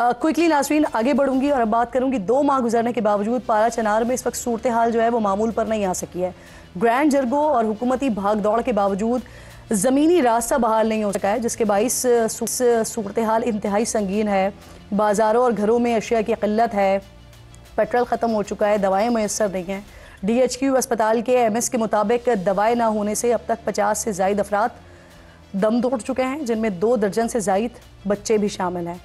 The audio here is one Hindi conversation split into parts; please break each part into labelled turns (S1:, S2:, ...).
S1: क्विकली नाज़रीन आगे बढ़ूंगी और अब बात करूंगी 2 माह गुजरने के बावजूद पारा चनार में इस वक्त सूरत हाल जो है वो मामूल पर नहीं आ सकी है। ग्रैंड जरगो और हुकूमती भाग दौड़ के बावजूद ज़मीनी रास्ता बहाल नहीं हो सका है, जिसके बाइस सूरत हाल इंतहाई संगीन है। बाज़ारों और घरों में अशिया की किल्लत है, पेट्रोल ख़त्म हो चुका है, दवाएँ मैसर नहीं हैं। DHQ अस्पताल के MS के मुताबिक दवाएँ ना होने से अब तक 50 से ज़ायद अफराद दम तोड़ चुके हैं, जिनमें 2 दर्जन से ज़ायद बच्चे भी शामिल हैं।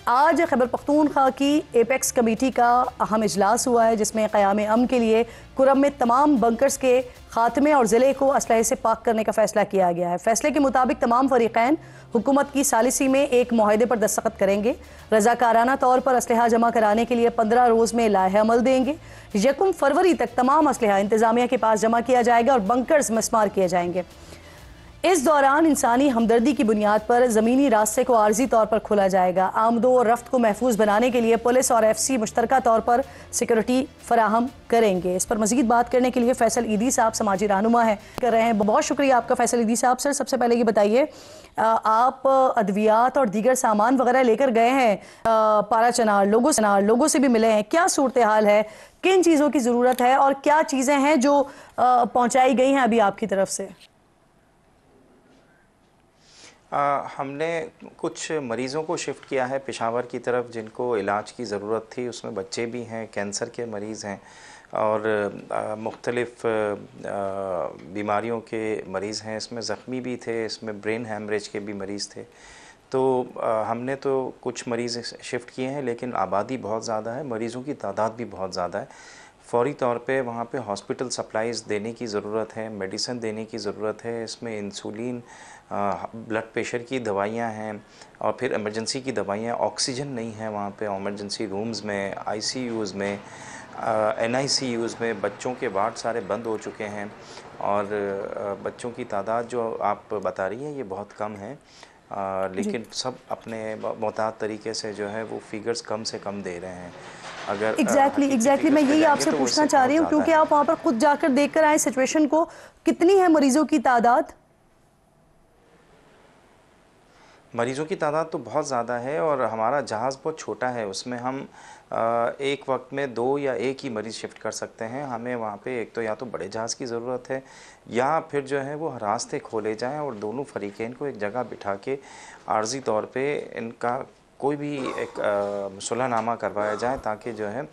S1: आज खैबर पख्तूनख्वा की एपेक्स कमेटी का अहम इजलास हुआ है, जिसमें क़याम अमन के लिए कुरम में तमाम बंकर्स के खात्मे और ज़िले को असलहे से पाक करने का फैसला किया गया है। फैसले के मुताबिक तमाम फरीक़ैन हुकूमत की सालिसी में एक मुआहदे पर दस्तखत करेंगे। रज़ाकाराना तौर पर असलहा जमा कराने के लिए 15 रोज़ में लाहे अमल देंगे। 1 फरवरी तक तमाम असलहा इंतज़ामिया के पास जमा किया जाएगा और बंकर्स मस्मार किए जाएंगे। इस दौरान इंसानी हमदर्दी की बुनियाद पर ज़मीनी रास्ते को आर्जी तौर पर खोला जाएगा। आमदो और रफ्त को महफूज बनाने के लिए पुलिस और FC मुश्तरका तौर पर सिक्योरिटी फराहम करेंगे। इस पर मज़ीद बात करने के लिए फैसल ईदी साहब समाजी रहनुमा है कर रहे हैं। बहुत शुक्रिया आपका फैसल ईदी साहब। सर, सबसे पहले ये बताइए, आप अद्वियात और दीगर सामान वगैरह लेकर गए हैं पारा चनार, लोगों से भी मिले हैं, क्या सूरत हाल है, किन चीज़ों की ज़रूरत है और क्या चीज़ें हैं जो पहुँचाई गई हैं अभी आपकी तरफ से?
S2: हमने कुछ मरीज़ों को शिफ्ट किया है पेशावर की तरफ, जिनको इलाज की ज़रूरत थी। उसमें बच्चे भी हैं, कैंसर के मरीज़ हैं और मुख्तलिफ़ बीमारियों के मरीज़ हैं। इसमें ज़ख्मी भी थे, इसमें ब्रेन हैमरेज के भी मरीज़ थे। तो हमने तो कुछ मरीज़ शिफ्ट किए हैं, लेकिन आबादी बहुत ज़्यादा है, मरीज़ों की तादाद भी बहुत ज़्यादा है। फ़ौरी तौर पे वहाँ पे हॉस्पिटल सप्लाइज़ देने की ज़रूरत है, मेडिसिन देने की ज़रूरत है। इसमें इंसुलिन, ब्लड प्रेशर की दवाइयाँ हैं और फिर इमरजेंसी की दवाइयाँ। ऑक्सीजन नहीं है वहाँ पे इमरजेंसी रूम्स में, ICUs में, NICUs में। बच्चों के वार्ड सारे बंद हो चुके हैं और बच्चों की तादाद जो आप बता रही हैं ये बहुत कम है। लेकिन सब अपने मोहतात तरीके से जो है वो फिगर्स कम से कम दे रहे हैं। अगर
S1: एग्जैक्टली मैं यही आपसे पूछना चाह रही हूँ, क्योंकि आप वहाँ पर खुद जाकर देखकर आए सिचुएशन को। कितनी है मरीजों की तादाद?
S2: मरीज़ों की तादाद तो बहुत ज़्यादा है और हमारा जहाज़ बहुत छोटा है। उसमें हम एक वक्त में 2 या 1 ही मरीज़ शिफ्ट कर सकते हैं। हमें वहाँ पे एक तो या तो बड़े जहाज़ की ज़रूरत है या फिर जो है वो रास्ते खोले जाएं और दोनों फरीक़ैन को एक जगह बिठा के आर्जी तौर पे इनका कोई भी एक सुलहनामा करवाया जाए, ताकि जो है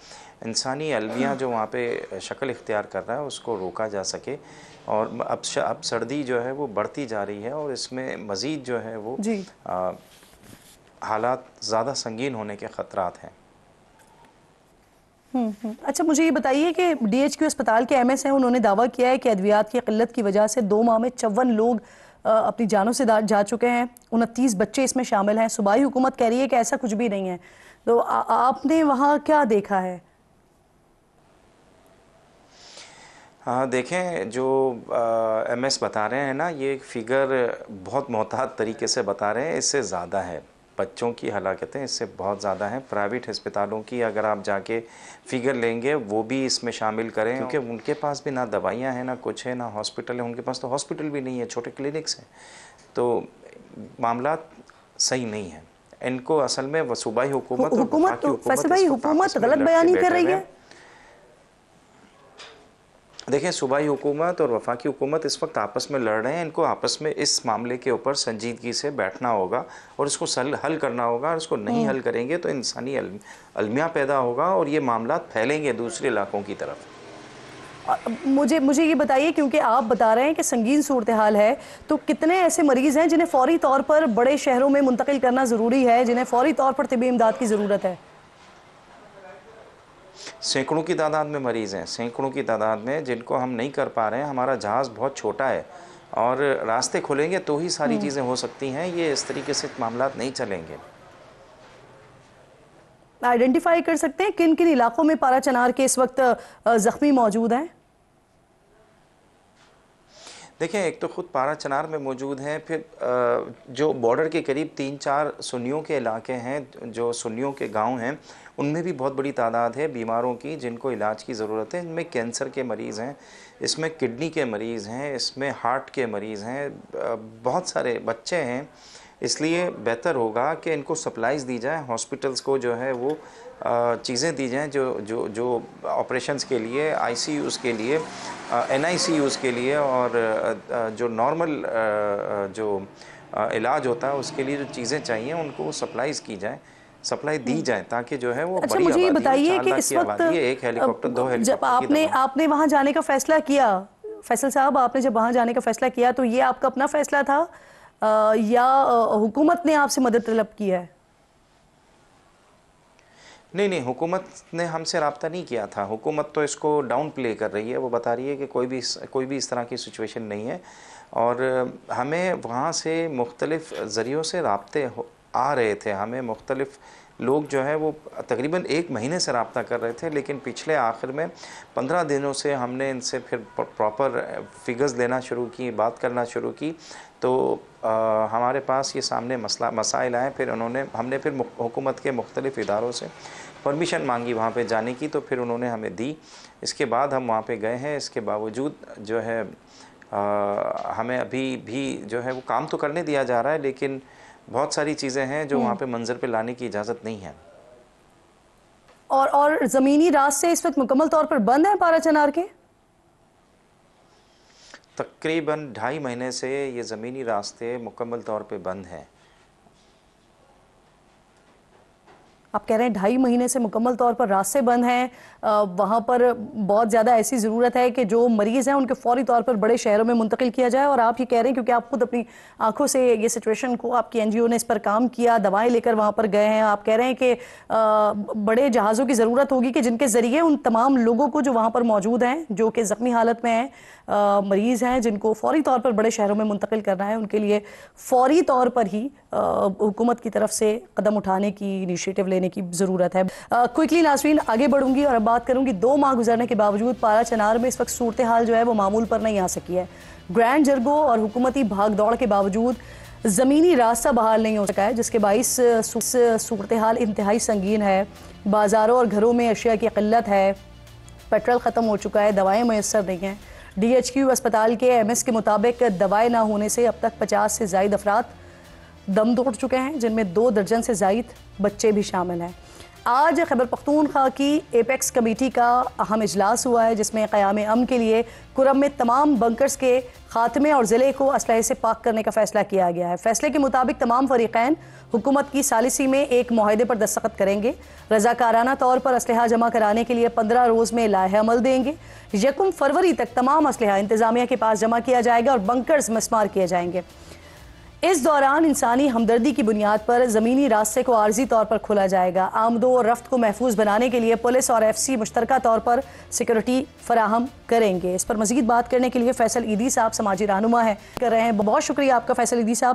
S2: इंसानी अलमिया जो वहाँ पे शक्ल इख्तियार कर रहा है उसको रोका जा सके। और अब सर्दी जो है वो बढ़ती जा रही है और इसमें मज़ीद जो है वो हालात ज़्यादा संगीन होने के ख़तरात हैं।
S1: अच्छा, मुझे ये बताइए कि DHQ अस्पताल के MS हैं, उन्होंने दावा किया है कि अद्वियात की किल्लत की वजह से 2 माह में 54 लोग अपनी जानों से जा चुके हैं। 29 बच्चे इसमें शामिल हैं। सूबाई हुकूमत कह रही है कि ऐसा कुछ भी नहीं है। तो आपने वहाँ क्या देखा है?
S2: हाँ, देखें जो MS बता रहे हैं ना, ये फिगर बहुत मोहतात तरीके से बता रहे हैं। इससे ज़्यादा है बच्चों की हलाकतें, इससे बहुत ज़्यादा हैं। प्राइवेट अस्पतालों की अगर आप जाके फ़िगर लेंगे वो भी इसमें शामिल करें, क्योंकि उनके पास भी ना दवाइयाँ हैं, ना कुछ है, ना हॉस्पिटल है। उनके पास तो हॉस्पिटल भी नहीं है, छोटे क्लिनिक्स हैं। तो मामला सही नहीं है। इनको असल में सूबाई हुकूमत और वफाकी
S1: हुकूमत गलत बयानी कर रही है।
S2: देखें, सूबाई हुकूमत और वफाकी हुकूमत इस वक्त आपस में लड़ रहे हैं। इनको आपस में इस मामले के ऊपर संजीदगी से बैठना होगा और इसको हल करना होगा। और इसको नहीं हल करेंगे तो इंसानी अलमिया पैदा होगा और ये मामला फैलेंगे दूसरे इलाकों की तरफ।
S1: मुझे ये बताइए, क्योंकि आप बता रहे हैं कि संगीन सूरत हाल है, तो कितने ऐसे मरीज़ हैं जिन्हें फ़ौरी तौर पर बड़े शहरों में मुंतकिल करना ज़रूरी है, जिन्हें फ़ौरी तौर पर तिब्बी इमदाद की ज़रूरत है?
S2: सैकड़ों की तादाद में मरीज़ हैं, सैकड़ों की तादाद में, जिनको हम नहीं कर पा रहे हैं। हमारा जहाज़ बहुत छोटा है और रास्ते खुलेंगे तो ही सारी चीज़ें हो सकती हैं। ये इस तरीके से मामला नहीं चलेंगे।
S1: आइडेंटिफाई कर सकते हैं किन किन इलाकों में पारा चनार के इस वक्त ज़ख्मी मौजूद हैं?
S2: देखें, एक तो ख़ुद पारा चनार में मौजूद हैं, फिर जो बॉर्डर के करीब 3-4 सुन्नियों के इलाके हैं, जो सुन्नियों के गांव हैं, उनमें भी बहुत बड़ी तादाद है बीमारों की जिनको इलाज की ज़रूरत है। इनमें कैंसर के मरीज़ हैं, इसमें किडनी के मरीज़ हैं, इसमें हार्ट के मरीज़ हैं, बहुत सारे बच्चे हैं। इसलिए बेहतर होगा कि इनको सप्लाईज़ दी जाए, हॉस्पिटल्स को जो है वो चीज़ें दी जाएँ जो ऑपरेशंस के लिए, आईसीयूज़ के लिए, एनआईसीयूज़ के लिए और जो नॉर्मल जो इलाज होता है उसके लिए जो चीज़ें चाहिए उनको सप्लाईज़ की जाए, सप्लाई दी जाए, ताकि जो है वो
S1: अच्छा,
S2: बड़ी
S1: मुझे ये
S2: आबादी है,
S1: बताइए
S2: 4
S1: कि
S2: लाख
S1: इस
S2: की
S1: वक्त
S2: आबादी है, एक हेलीकॉप्टर, 2
S1: जब
S2: हेलीकॉप्टर की दवा।
S1: आपने वहाँ जाने का फैसला किया, फैसल साहब, आपने जब वहाँ जाने का फैसला किया तो ये आपका अपना फैसला था या हुकूमत ने आपसे मदद तलब की है?
S2: नहीं, हुकूमत ने हमसे रब्ता नहीं किया था। हुकूमत तो इसको डाउन प्ले कर रही है, वो बता रही है कि कोई भी इस तरह की सिचुएशन नहीं है और हमें वहाँ से मुख्तलिफ़ ज़रियों से राब्ते आ रहे थे। हमें मुख्तलिफ़ लोग जो है वो तकरीबन 1 महीने से रब्ता कर रहे थे, लेकिन पिछले आखिर में 15 दिनों से हमने इनसे फिर प्रॉपर फिगर्स लेना शुरू की, बात करना शुरू की, तो हमारे पास ये सामने मसाइल आए। फिर हमने फिर हुकूमत के मुख्तलिफ़ इदारों से परमिशन मांगी वहाँ पे जाने की, तो फिर उन्होंने हमें दी। इसके बाद हम वहाँ पे गए हैं। इसके बावजूद जो है हमें अभी भी जो है वो काम तो करने दिया जा रहा है, लेकिन बहुत सारी चीज़ें हैं जो वहाँ पे मंज़र पे लाने की इजाज़त नहीं है।
S1: और ज़मीनी रास्ते इस वक्त मुकम्मल तौर पर बंद हैं पारा चनार के?
S2: तकरीबन 2.5 महीने से ये ज़मीनी रास्ते मुकम्मल तौर पे बंद हैं।
S1: आप कह रहे हैं 2.5 महीने से मुकम्मल तौर पर रास्ते बंद हैं, वहाँ पर बहुत ज़्यादा ऐसी ज़रूरत है कि जो मरीज़ हैं उनके फौरी तौर पर बड़े शहरों में मुंतकिल किया जाए। और आप ये कह रहे हैं क्योंकि आप खुद अपनी आंखों से ये सिचुएशन को, आपकी एनजीओ ने इस पर काम किया, दवाएं लेकर वहाँ पर गए हैं। आप कह रहे हैं कि बड़े जहाज़ों की ज़रूरत होगी कि जिनके ज़रिए उन तमाम लोगों को जो वहाँ पर मौजूद हैं, जो कि ज़ख्मी हालत में हैं, मरीज़ हैं, जिनको फौरी तौर पर बड़े शहरों में मुंतकिल करना है, उनके लिए फौरी तौर पर ही हुकूमत की तरफ से कदम उठाने की, इनिशिएटिव लेने की ज़रूरत है। क्विकली नाज़रीन आगे बढ़ूंगी और अब बात करूंगी 2 माह गुजरने के बावजूद पारा चनार में इस वक्त सूरत हाल जो है वो मामूल पर नहीं आ सकी है। ग्रैंड जरगो और हुकूमती भाग दौड़ के बावजूद ज़मीनी रास्ता बहाल नहीं हो सका है, जिसके बाइस सूरत हाल इंतहाई संगीन है। बाज़ारों और घरों में अशिया की किल्लत है, पेट्रोल ख़त्म हो चुका है, दवाएँ मैसर नहीं हैं। DHQ अस्पताल के MS के मुताबिक दवाएँ ना होने से अब तक 50 से ज़ायद अफराद दम तोड़ चुके हैं, जिनमें 2 दर्जन से ज़ायद बच्चे भी शामिल हैं। आज खैबर पख्तूनख्वा की एपेक्स कमेटी का अहम इजलास हुआ है, जिसमें क़याम अमन के लिए कुरम में तमाम बंकर्स के खात्मे और ज़िले को असलहे से पाक करने का फ़ैसला किया गया है। फ़ैसले के मुताबिक तमाम फ़रीक़ैन हुकूमत की सालिसी में एक मुआहदे पर दस्तखत करेंगे। रज़ाकाराना तौर पर असलहा जमा कराने के लिए 15 रोज़ में लाहे अमल देंगे। 1 फरवरी तक तमाम असलहा इंतज़ामिया के पास जमा किया जाएगा और बंकर्स मस्मार किए जाएंगे। इस दौरान इंसानी हमदर्दी की बुनियाद पर ज़मीनी रास्ते को आर्जी तौर पर खोला जाएगा। आमदो और रफ्त को महफूज बनाने के लिए पुलिस और FC मुश्तरका तौर पर सिक्योरिटी फराहम करेंगे। इस पर मजीद बात करने के लिए फैसल ईदी साहब समाजी रहनुमा है कर रहे हैं। बहुत शुक्रिया आपका फैसल ईदी साहब।